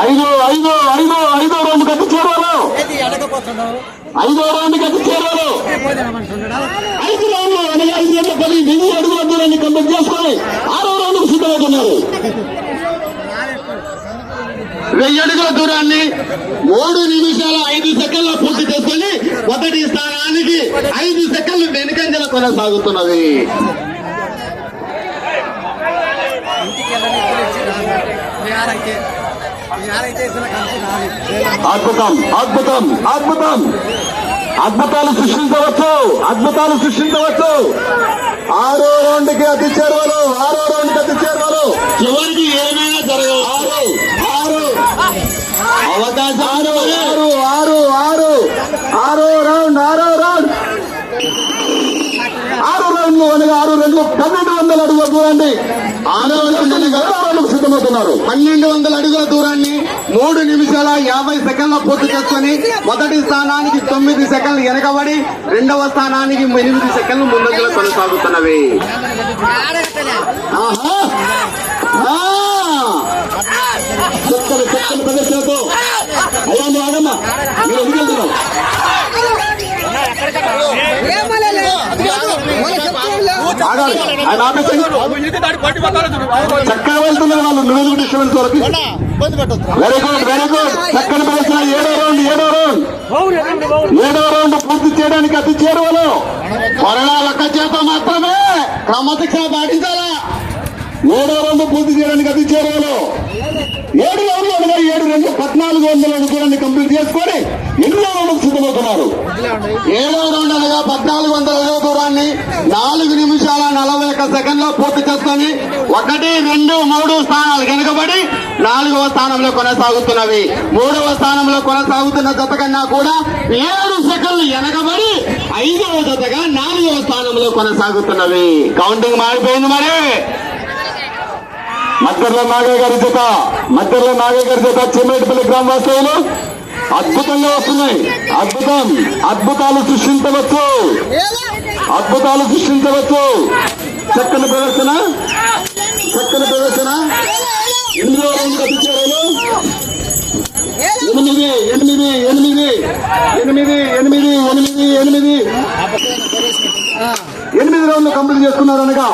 ఐదో రౌండ్ కట్టి చేరారు. 5వ రౌండ్ కట్టి చేరారు. 5 రౌండ్లు అనగా 5 అడుగుల దూరాన్ని కంప్లీట్ చేసుకొని 6వ రౌండ్ కు సిద్ధమవుతున్నారు. 1000 అడుగుల దూరాన్ని 3 నిమిషాల 5 సెకండ్ల పూర్తి చేసుకొని మొదటి స్థానానికి 5 సెకండ్లు వెనుకంజల కొనసాగుతున్నది. అద్భుతం అద్భుతం అద్భుతం అద్భుతాలు సృష్టించవచ్చు. 6వ రౌండ్కి అతి చేరువలు. చివరికి ఏమైనా జరగదు. అవకాశం 6వ రౌండ్ 6 రౌండ్లు 1200 అడుగుల దూరాన్ని 6వ రౌండ్ సిద్ధమవుతున్నారు. 1200 అడుగుల దూరాన్ని 3 నిమిషాల 50 సెకండ్ల పూర్తి చేసుకుని మొదటి స్థానానికి 9 సెకండ్లు వెనకబడి 2వ స్థానానికి 8 సెకండ్లు ముందంజలో కొనసాగుతున్నవి. చక్కని ప్రదర్శనతో అయ్యా ఆగమ్మా, మీరు ఎందుకు వెళ్తున్నావు? చక్కగా వెళ్తున్నారు వాళ్ళు. నువ్వు డిస్టర్బెన్స్ వరకు. వెరీ గుడ్ చక్కని ప్రదర్శన. 7వ రౌండ్ పూర్తి చేయడానికి అతి చేరువలో కొరడాలక్క చేత మాత్రమే క్రమశిక్షణ పాటించాలా. 7వ రౌండ్ పూర్తి చేయడానికి అతి చేరువలో 7 రౌండ్లు అనగా 1400 అడుగులని కంప్లీట్ చేసుకొని 8వ రౌండ్ సిద్ధమవుతున్నారు. 7వ రౌండ్ అనగా 1400 అడుగుల దూరాన్ని 4 నిమిషాల 41 సెకండ్లో పూర్తి చేసుకొని 1, 2, 3 స్థానాలు వెనుకబడి 4వ స్థానంలో కొనసాగుతున్నవి. 3వ స్థానంలో కొనసాగుతున్న జత కన్నా కూడా 7 సెకండ్లు వెనకబడి 5వ జతగా 4వ స్థానంలో కొనసాగుతున్నవి. కౌంటింగ్ మారిపోయింది. మరి మద్దర్ల నాగయ్య గారి జత చెమ్మేటిపల్లి గ్రామ వాస్తవులు అద్భుతంగా వస్తున్నాయి. అద్భుతాలు సృష్టించవచ్చు. చక్కని ప్రదర్శన. 8వ రౌండ్ అతి చేరారు. 8 రౌండ్లు కంప్లీట్ చేసుకున్నారు. అనగా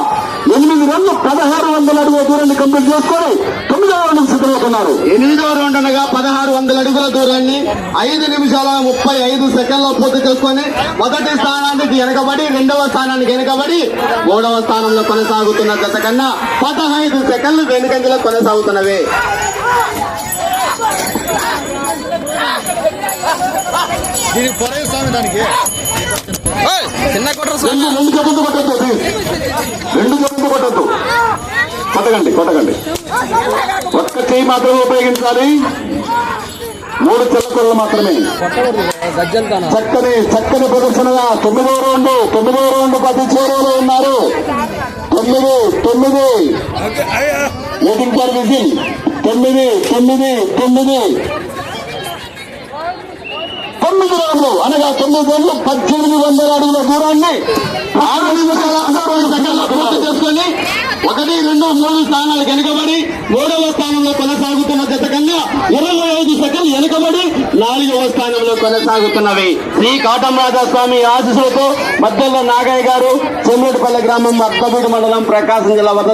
8 రౌండ్లు 1600 అడుగుల దూరాన్ని కంప్లీట్ చేసుకొని 9వ రౌండ్ సిద్ధమవుతున్నారు. 8వ రౌండ్ అనగా 1600 అడుగుల దూరాన్ని 5 నిమిషాల 35 సెకండ్లో పూర్తి చేసుకొని మొదటి స్థానానికి వెనకబడి 2వ స్థానానికి వెనకబడి 3వ స్థానంలో కొనసాగుతున్న జత కన్నా 15 సెకండ్లు వెనుకంజలో కొనసాగుతున్నవి. రెండు జగత్తు కొట్టద్దు. కొట్టకండి. ఒక్క చేయి మాత్రమే ఉపయోగించాలి. 3 చెల్లకొళ్ళు మాత్రమే. చక్కని ప్రదర్శనగా 9వ రౌండ్ 10 చేరువలో ఉన్నారు. 9 వెయిటింగ్ ఫర్ విజిల్. 9 రౌండ్లు అనగా 9 రౌండ్లు 1800 అడుగుల దూరాన్ని 6 నిమిషాల 6 సెకండ్ల పూర్తి చేసుకుని 1, 2, 3 స్థానాలు వెనుకబడి 3వ స్థానంలో కొనసాగుతున్న జత కన్నా 25 సెకండ్లు వెనుకబడి 4వ స్థానంలో కొనసాగుతున్నవి. శ్రీ కాటమరాజస్వామి ఆశీస్సులతో మద్దెల్ల నాగయ్య గారు చెమ్మేటిపల్లి గ్రామం అత్తబీడు మండలం ప్రకాశం జిల్లా వద్ద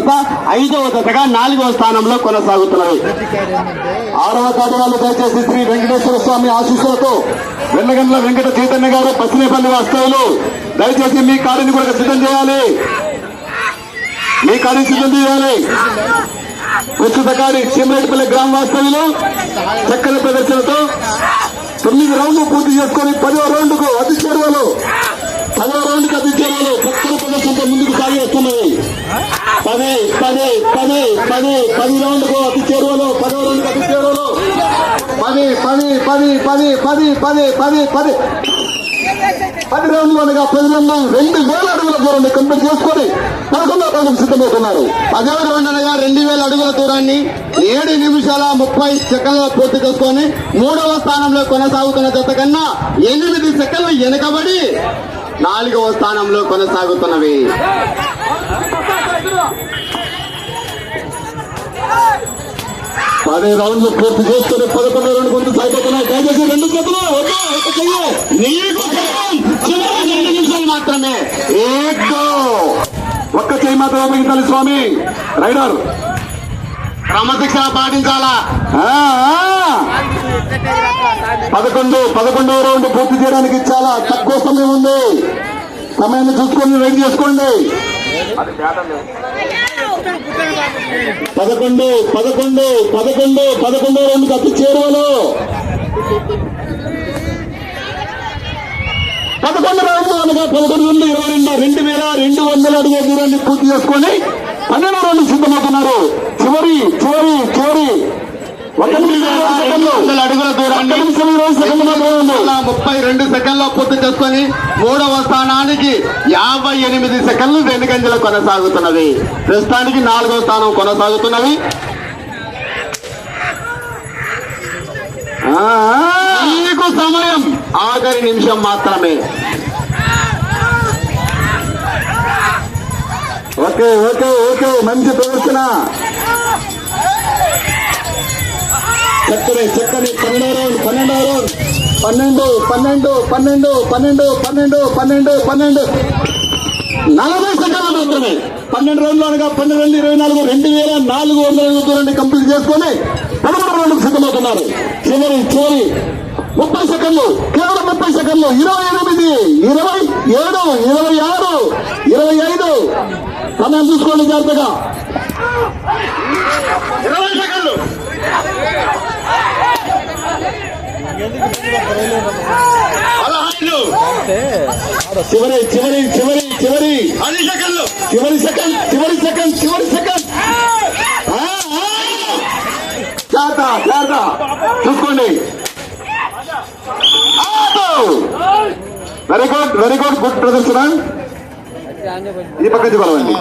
5వ జతగా 4వ స్థానంలో కొనసాగుతున్నవి. 6వ కాటనాలు దయచేసి శ్రీ వెంకటేశ్వర స్వామి ఆశీస్సులతో వెల్లగండ్ల వెంకట చైతన్య గారు పసినేపల్లి వాస్తవులు దయచేసి మీ కారుని కూడా సిద్ధం చేయాలి. ప్రస్తుత కారి చెమ్మేటిపల్లి గ్రామ వాస్తవ్యులు చక్కని ప్రదర్శనతో 9 రౌండ్లు పూర్తి చేసుకుని 10వ రౌండ్కు అతి చేరువలు చక్కని ప్రదర్శనతో ముందుకు సాగి వస్తున్నాయి. 10 రౌండ్కు అతి చేరువలు 10వ రౌండ్కు అతి చేరువలు 10 రౌండ్లు అనగా 10 రౌండ్లు 2000 అడుగుల దూరాన్ని కంప్లీట్ చేసుకుని 11వ రౌండ్కు సిద్ధమవుతున్నారు. 10వ రౌండ్ అనగా 2000 అడుగుల దూరాన్ని 7 నిమిషాల 30 సెకండ్ల పూర్తి చేసుకుని 3వ స్థానంలో కొనసాగుతున్న జత కన్నా 8 సెకండ్లు వెనుకబడి 4వ స్థానంలో కొనసాగుతున్నవి. 10 రౌండ్లు పూర్తి చేసుకుని 11 రౌండ్ కొంత సాగిపోతున్నాయి. దయచేసి 2 చేతులు ఒక చెయ్యి నీకు చివరి 2 నిమిషాలు మాత్రమే. ఒక్క చెయ్యి మాత్రమే ఉపయోగించాలి స్వామి. రైడర్ క్రమశిక్షణ పాటించాలా. 11వ రౌండ్ పూర్తి చేయడానికి చాలా తక్కువ సమయం ఉంది. సమయాన్ని చూసుకొని రెడీ చేసుకోండి. 11వ రౌండ్కి అతి చేరువలో 11 రౌండ్లు అనగా 11,22,200 అడుగుల దూరాన్ని పూర్తి చేసుకొని 12వ రౌండ్ సిద్ధమవుతున్నారు. చివరి 1 అడుగుల దూరాన్ని 32 సెకండ్లో పూర్తి చేసుకొని 3వ స్థానానికి 58 సెకండ్లు వెనుకంజలో కొనసాగుతున్నది. ప్రస్తుతానికి 4వ స్థానం కొనసాగుతున్నవి. మీకు సమయం ఆఖరి నిమిషం మాత్రమే. ఓకే మంచి ప్రదర్శన. చక్కని 12వ రౌండ్ 40 సెకండ్లు మాత్రమే. 12 రౌండ్లు అనగా 12,24 2,400 దూరాన్ని కంప్లీట్ చేసుకొని 13వ రౌండ్కు సిద్ధమవుతున్నారు. చివరి 30 సెకండ్లు, కేవలం 30 సెకండ్లు. 28, 27, 26, 25 సమయం చూసుకోండి జాగ్రత్తగా. 20 సెకండ్లు. చివరి 10 సెకండ్లు. చివరి సెకండ్. జాగ్రత్త చూసుకోండి. వెరీ గుడ్ గుడ్ ప్రదర్శన. ఈ పక్క బలవండి.